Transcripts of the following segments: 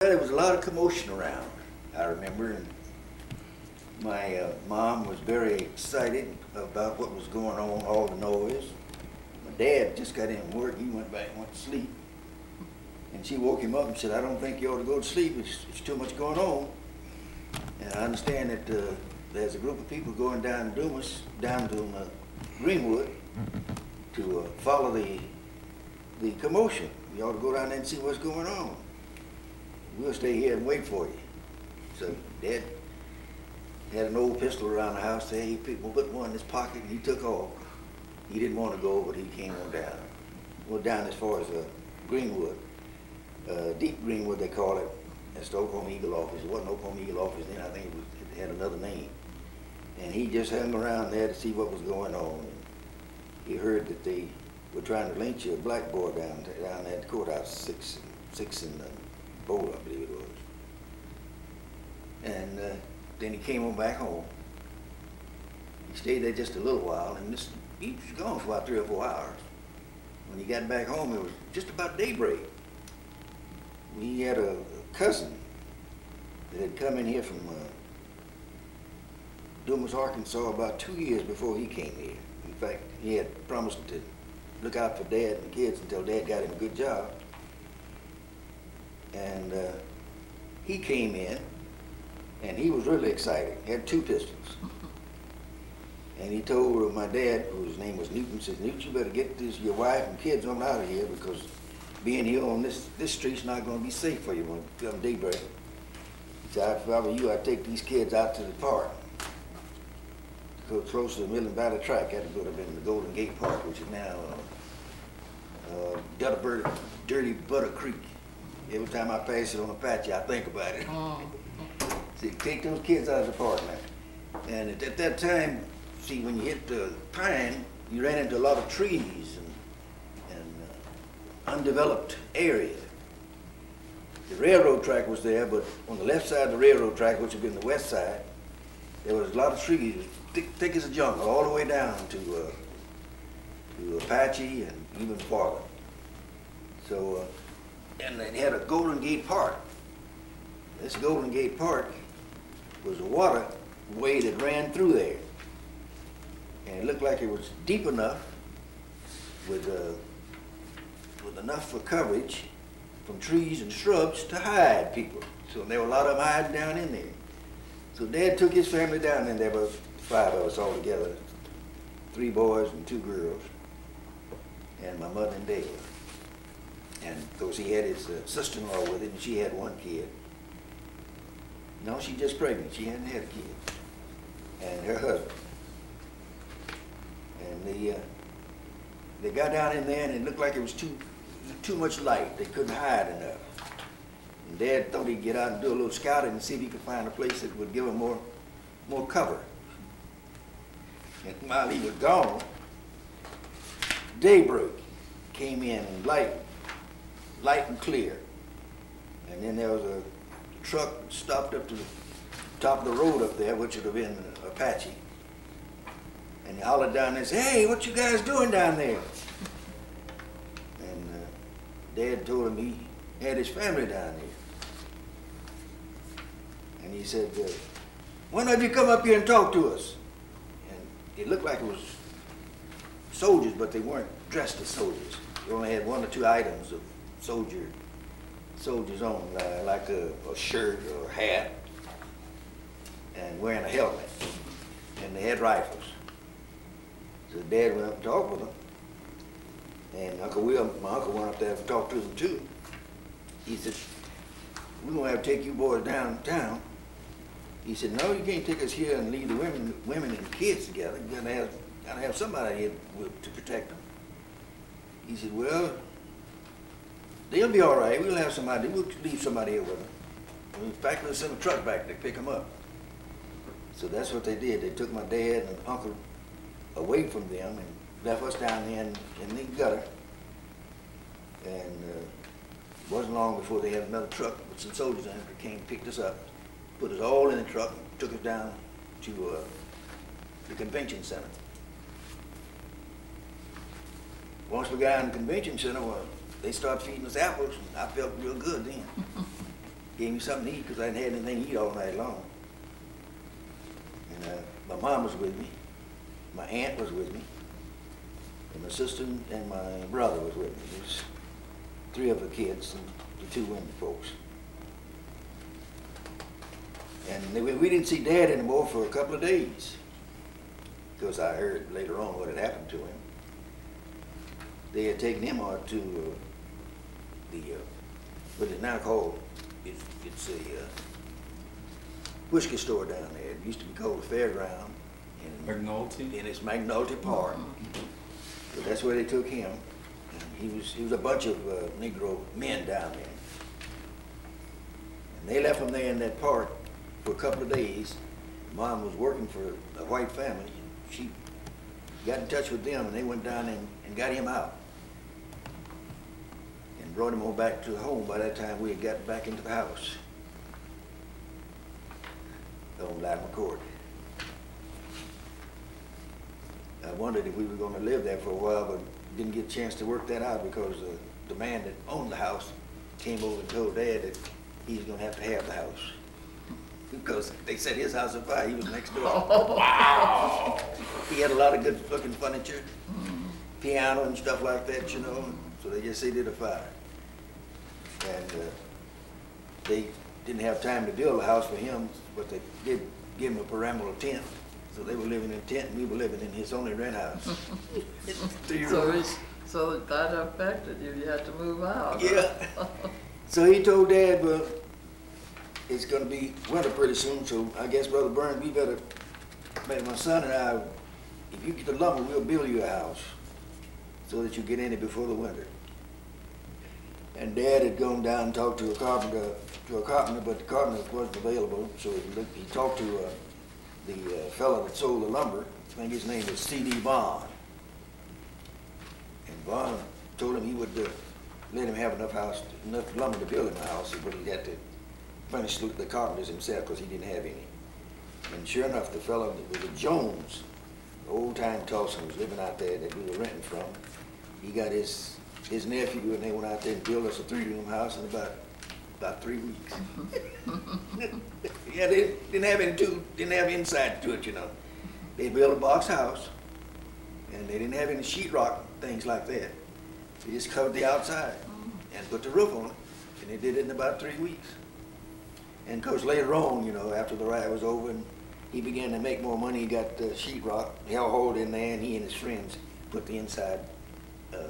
Well, there was a lot of commotion around, I remember, and my mom was very excited about what was going on, all the noise. My dad just got in from work, he went back and went to sleep. And she woke him up and said, I don't think you ought to go to sleep, it's too much going on. And I understand that there's a group of people going down Dumas, down to Greenwood, to follow the commotion. You ought to go down there and see what's going on. We'll stay here and wait for you. So Dad had an old pistol around the house there. He put one in his pocket and he took off. He didn't want to go, but he came on down. Well, down as far as Greenwood. Deep Greenwood, they call it. That's the Oklahoma Eagle office. It wasn't Oklahoma Eagle office then. I think it had another name. And he just hung around there to see what was going on. And he heard that they were trying to lynch a black boy down there at the courthouse, six in Boulder, I believe it was. And then he came on back home. He stayed there just a little while, and he was gone for about 3 or 4 hours. When he got back home, it was just about daybreak. We had a cousin that had come in here from Dumas, Arkansas about 2 years before he came here. In fact, he had promised to look out for Dad and the kids until Dad got him a good job. And he came in, and he was really excited. He had 2 pistols. And he told my dad, whose name was Newton, says, Newton, you better get your wife and kids on out of here, because being here on this street's not going to be safe for you when it comes daybreak. He said, if I were you, I'd take these kids out to the park. Go close to the Midland Valley Track. That would have been the Golden Gate Park, which is now Dirty Butter Creek. Every time I pass it on Apache, I think about it. See, take those kids out of the park now. And at that time, see, when you hit the Pine, you ran into a lot of trees and undeveloped area. The railroad track was there, but on the left side of the railroad track, which would be on the west side, there was a lot of trees, thick as a jungle, all the way down to Apache and even farther. So, and they had a Golden Gate Park. This Golden Gate Park was a waterway that ran through there. And it looked like it was deep enough with enough for coverage from trees and shrubs to hide people. So there were a lot of them hiding down in there. So Dad took his family down, and there were 5 of us all together, 3 boys and 2 girls, and my mother and Dad. And of course he had his sister-in-law with him, and she had 1 kid. No, she's just pregnant. She hadn't had a kid. And her husband. And they got down in there, and it looked like it was too much light. They couldn't hide enough. And Dad thought he'd get out and do a little scouting and see if he could find a place that would give him more cover. And while he was gone, daybreak came in and light and clear. And then there was a truck stopped up to the top of the road up there, which would have been Apache. And he hollered down there and said, hey, what you guys doing down there? And Dad told him he had his family down there. And he said, why don't you come up here and talk to us? And it looked like it was soldiers, but they weren't dressed as soldiers. They only had 1 or 2 items of soldiers on, like a shirt or a hat, and wearing a helmet. And they had rifles. So Dad went up and talked with them. And Uncle Will, my uncle, went up there and talked to them too. He said, we're going to have to take you boys downtown. He said, no, you can't take us here and leave the women and the kids together. You gotta have somebody here to protect them. He said, well, they'll be all right. We'll have somebody, we'll leave somebody here with them. In fact, we'll send a truck back to pick them up. So that's what they did. They took my dad and uncle away from them and left us down there in the gutter. And it wasn't long before they had another truck with some soldiers in it that came and picked us up, put us all in the truck, and took us down to the convention center. Once we got in the convention center, well, they started feeding us apples, and I felt real good then. gave me something to eat because I hadn't had anything to eat all night long. And my mom was with me, my aunt was with me, and my sister and my brother was with me. There's 3 of the kids and the 2 women folks. And we didn't see Dad anymore for a couple of days because I heard later on what had happened to him. They had taken him out to what is now called, it's a whiskey store down there. It used to be called the Fairground. McNulty? And it's McNulty Park. So that's where they took him. And he was a bunch of Negro men down there. And they left him there in that park for a couple of days. Mom was working for a white family. She got in touch with them and they went down and got him out. And brought him on back to the home. By that time we had gotten back into the house on Latimer Court. I wondered if we were going to live there for a while, but didn't get a chance to work that out because the man that owned the house came over and told Dad that he was going to have the house. Because they set his house on fire, he was next door. Oh, wow! He had a lot of good looking furniture, piano and stuff like that, you know, so they just set it afire. And they didn't have time to build a house for him, but they did give him a pyramidal tent. So they were living in a tent and we were living in his only rent house. So that affected you, you had to move out. Yeah. So he told Dad, well, it's gonna be winter pretty soon, so I guess Brother Burns, we better, my son and I, if you get the lumber, we'll build you a house so that you get in it before the winter. And Dad had gone down and talked to a carpenter, but the carpenter wasn't available, so he talked to the fellow that sold the lumber. I think his name was C.D. Vaughn. And Vaughn told him he would let him have enough lumber to build him a house, but he had to furnish the carpenters himself because he didn't have any. And sure enough, the fellow that was a Jones, the old-time Tulsa, was living out there that we were renting from. He got his nephew and they went out there and built us a 3-room house in about 3 weeks. Yeah, they didn't have inside to it, you know. They built a box house, and they didn't have any sheetrock, things like that. They just covered the outside and put the roof on it, and they did it in about 3 weeks. And of course, later on, you know, after the riot was over, and he began to make more money, he got sheetrock, hell hold in there, and he and his friends put the inside, the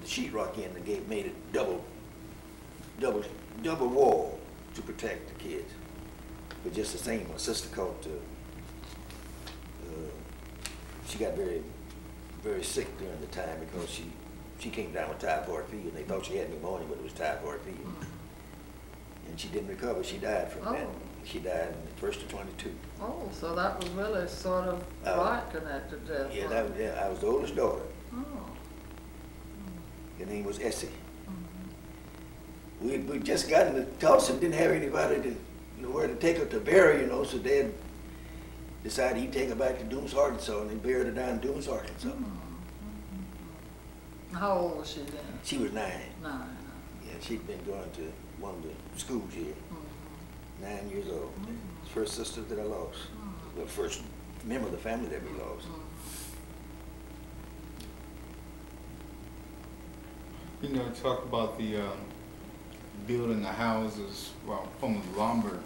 sheetrock in and made it double wall to protect the kids. But just the same, my sister caught, she got very, very sick during the time because she came down with typhoid fever and they thought she had pneumonia, but it was typhoid fever. And she didn't recover, she died from that. She died in the first of 22. Oh, so that was really sort of right connected death. Yeah, I was the oldest daughter. Oh. Her name was Essie. We'd just gotten to Tulsa and didn't have anybody to, where to take her to bury, you know, so Dad decided he'd take her back to Dumas, Arkansas, and they buried her down in Dumas, Arkansas. How old was she then? She was 9. 9. Yeah, she'd been going to one of the schools here. 9 years old. First sister that I lost. The first member of the family that we lost. You know, talk about the building the houses from the lumber.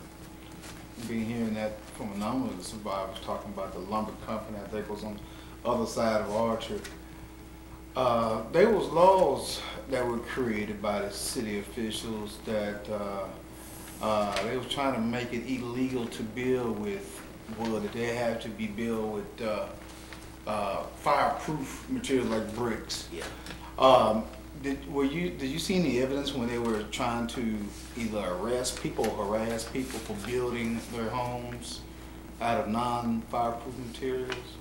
Been hearing that from a number of the survivors talking about the lumber company. I think was on the other side of Orchard. There was laws that were created by the city officials that they was trying to make it illegal to build with wood. They had to be built with fireproof materials like bricks. Yeah. Did you see any evidence when they were trying to either arrest people or harass people for building their homes out of non-fireproof materials?